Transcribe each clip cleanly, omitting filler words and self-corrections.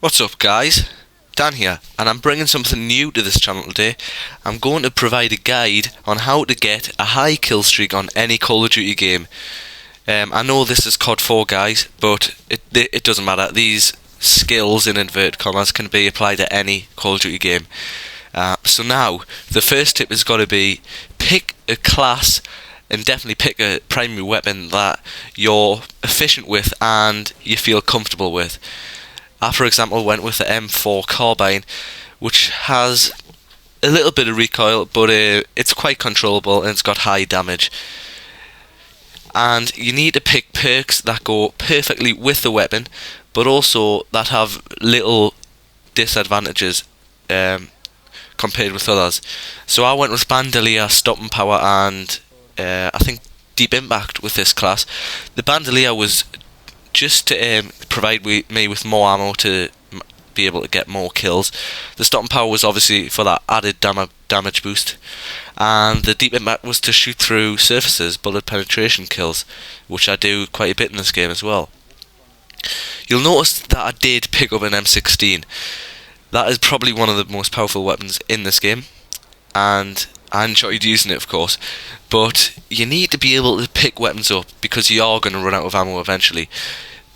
What's up, guys? Dan here, and I'm bringing something new to this channel today. I'm going to provide a guide on how to get a high kill streak on any Call of Duty game. I know this is COD 4, guys, but it doesn't matter. These skills, in inverted commas, can be applied to any Call of Duty game. So now, the first tip has got to be pick a class and definitely pick a primary weapon that you're efficient with and you feel comfortable with. I, for example, went with the M4 carbine, which has a little bit of recoil, but it's quite controllable and it's got high damage. And you need to pick perks that go perfectly with the weapon, but also that have little disadvantages compared with others. So I went with Bandolier, Stopping Power, and I think Deep Impact with this class. The Bandolier was just to provide me with more ammo to be able to get more kills. The Stopping Power was obviously for that added damage boost, and the Deep Impact was to shoot through surfaces, bullet penetration kills, which I do quite a bit in this game as well. You'll notice that I did pick up an M16. That is probably one of the most powerful weapons in this game, and I enjoyed using it, of course, but you need to be able to pick weapons up because you are going to run out of ammo eventually.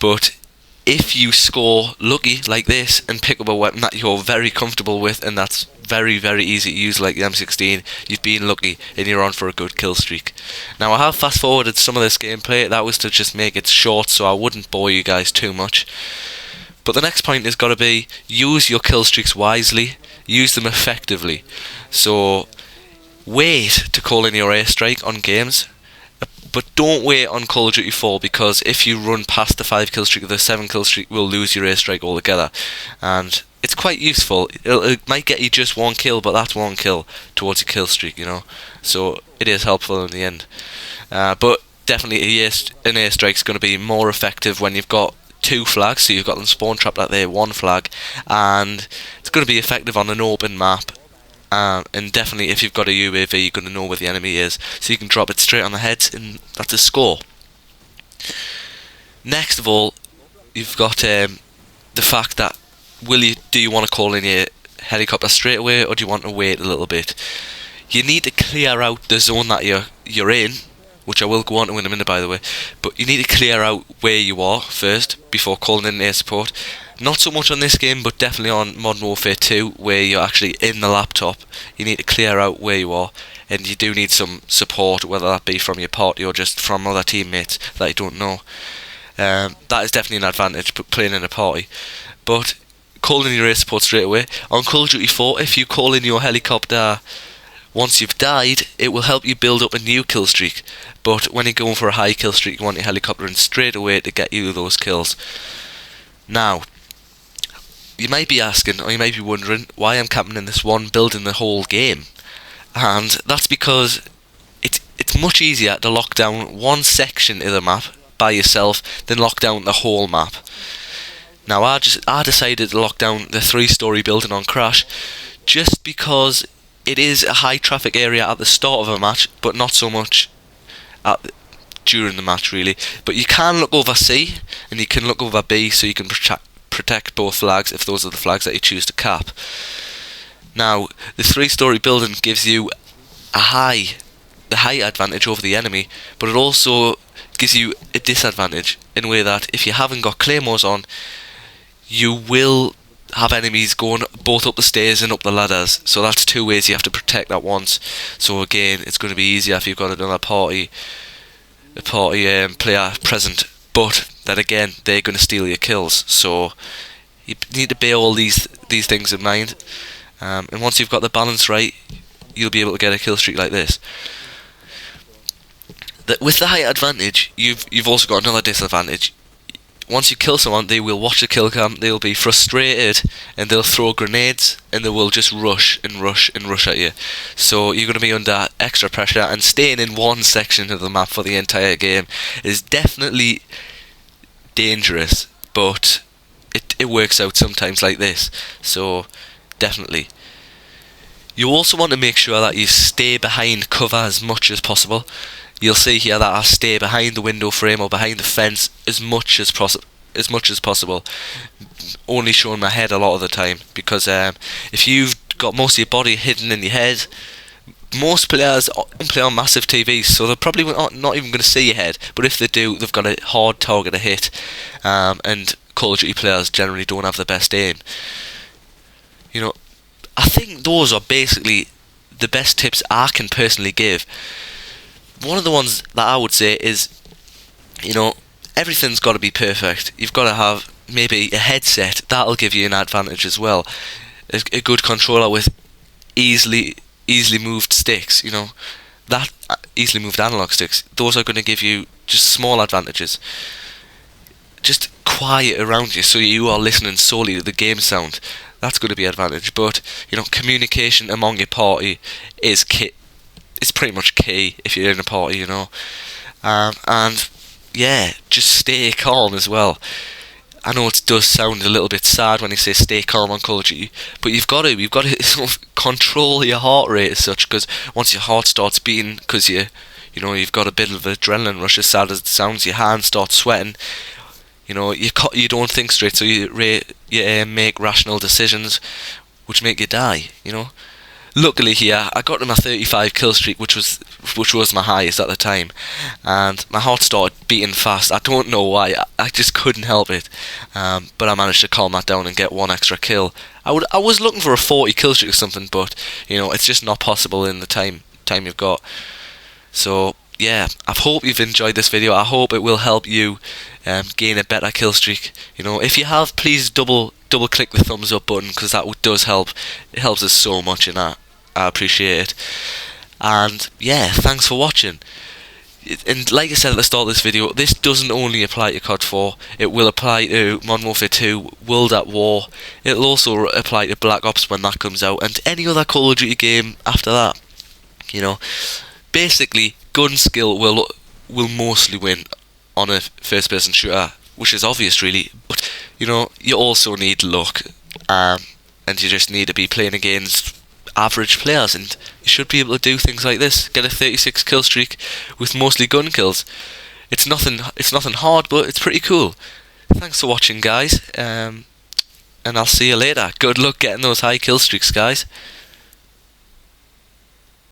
But if you score lucky like this and pick up a weapon that you're very comfortable with and that's very, very easy to use like the M16, you've been lucky and you're on for a good kill streak. Now, I have fast forwarded some of this gameplay. That was to just make it short so I wouldn't bore you guys too much. But the next point has got to be use your kill streaks wisely, use them effectively. So wait to call in your airstrike on games, but don't wait on Call of Duty 4, because if you run past the 5 kill streak, the 7 kill streak will lose your airstrike altogether. And it's quite useful. It might get you just one kill, but that's one kill towards a kill streak, you know. So it is helpful in the end. But definitely an airstrike is going to be more effective when you've got 2 flags, so you've got them spawn trapped at their 1 flag, and it's going to be effective on an open map. And definitely if you've got a UAV, you're going to know where the enemy is, so you can drop it straight on the heads and that's a score. Next of all, you've got the fact that do you want to call in your helicopter straight away, or do you want to wait a little bit? You need to clear out the zone that you're in, which I will go on to in a minute, by the way, but you need to clear out where you are first before calling in air support. Not so much on this game, but definitely on Modern Warfare 2, where you're actually in the laptop. You need to clear out where you are, and you do need some support, whether that be from your party or just from other teammates that you don't know. That is definitely an advantage, playing in a party. But calling your air support straight away. On Call of Duty 4, if you call in your helicopter once you've died, it will help you build up a new kill streak. But when you're going for a high kill streak, you want your helicopter in straight away to get you those kills. Now, you might be asking, or you might be wondering, why I'm camping in this one building the whole game. And that's because it's much easier to lock down one section of the map by yourself than lock down the whole map. Now, I decided to lock down the 3-story building on Crash just because it is a high traffic area at the start of a match, but not so much during the match, really. But you can look over C and you can look over B, so you can protect both flags if those are the flags that you choose to cap. Now, the 3-story building gives you the height advantage over the enemy, but it also gives you a disadvantage in a way that if you haven't got claymores on, you will have enemies going both up the stairs and up the ladders. So that's 2 ways you have to protect at once. So again, it's going to be easier if you've got another party player present. But then again, they're going to steal your kills. So you need to bear all these things in mind. And once you've got the balance right, you'll be able to get a kill streak like this. With the height advantage, you've also got another disadvantage. Once you kill someone, they will watch the kill cam, they'll be frustrated, and they'll throw grenades, and they will just rush and rush and rush at you. So you're going to be under extra pressure, and staying in one section of the map for the entire game is definitely dangerous, but it works out sometimes like this. So definitely. You also want to make sure that you stay behind cover as much as possible. You'll see here that I stay behind the window frame or behind the fence as much as as much as possible, only showing my head a lot of the time, because if you've got most of your body hidden in your head, most players don't play on massive TVs, so they're probably not even going to see your head, but if they do, they've got a hard target to hit, and Call of Duty players generally don't have the best aim. You know, I think those are basically the best tips I can personally give. One of the ones that I would say is, everything's got to be perfect. You've got to have maybe a headset, that'll give you an advantage as well. A good controller with easily moved sticks, that easily moved analog sticks, those are going to give you just small advantages. Just quiet around you, so you are listening solely to the game sound. That's going to be an advantage. But communication among your party is key. It's pretty much key if you're in a party, and yeah, just stay calm as well. I know it does sound a little bit sad when you say stay calm on Call of Duty, but you've got to sort of control your heart rate as such, because once your heart starts beating, because you've got a bit of adrenaline rush, as sad as it sounds, your hands start sweating. You don't think straight, so you make rational decisions, which make you die. Luckily here, I got to my 35 kill streak, which was my highest at the time, and my heart started beating fast. I don't know why, I just couldn't help it, but I managed to calm that down and get one extra kill. I was looking for a 40 kill streak or something, but it's just not possible in the time you've got. So yeah, I hope you've enjoyed this video. I hope it will help you gain a better kill streak. If you have, please double click the thumbs up button, because that does help. It helps us so much, and I appreciate it. And yeah, thanks for watching. And like I said at the start of this video, this doesn't only apply to COD 4, it will apply to Modern Warfare 2, World at War, it'll also apply to Black Ops when that comes out, and any other Call of Duty game after that. Basically, gun skill will mostly win on a first person shooter, which is obvious really, but you also need luck, and you just need to be playing against average players, and you should be able to do things like this, get a 36 kill streak with mostly gun kills. It's nothing hard, but it's pretty cool. Thanks for watching, guys, and I'll see you later. Good luck getting those high kill streaks, guys.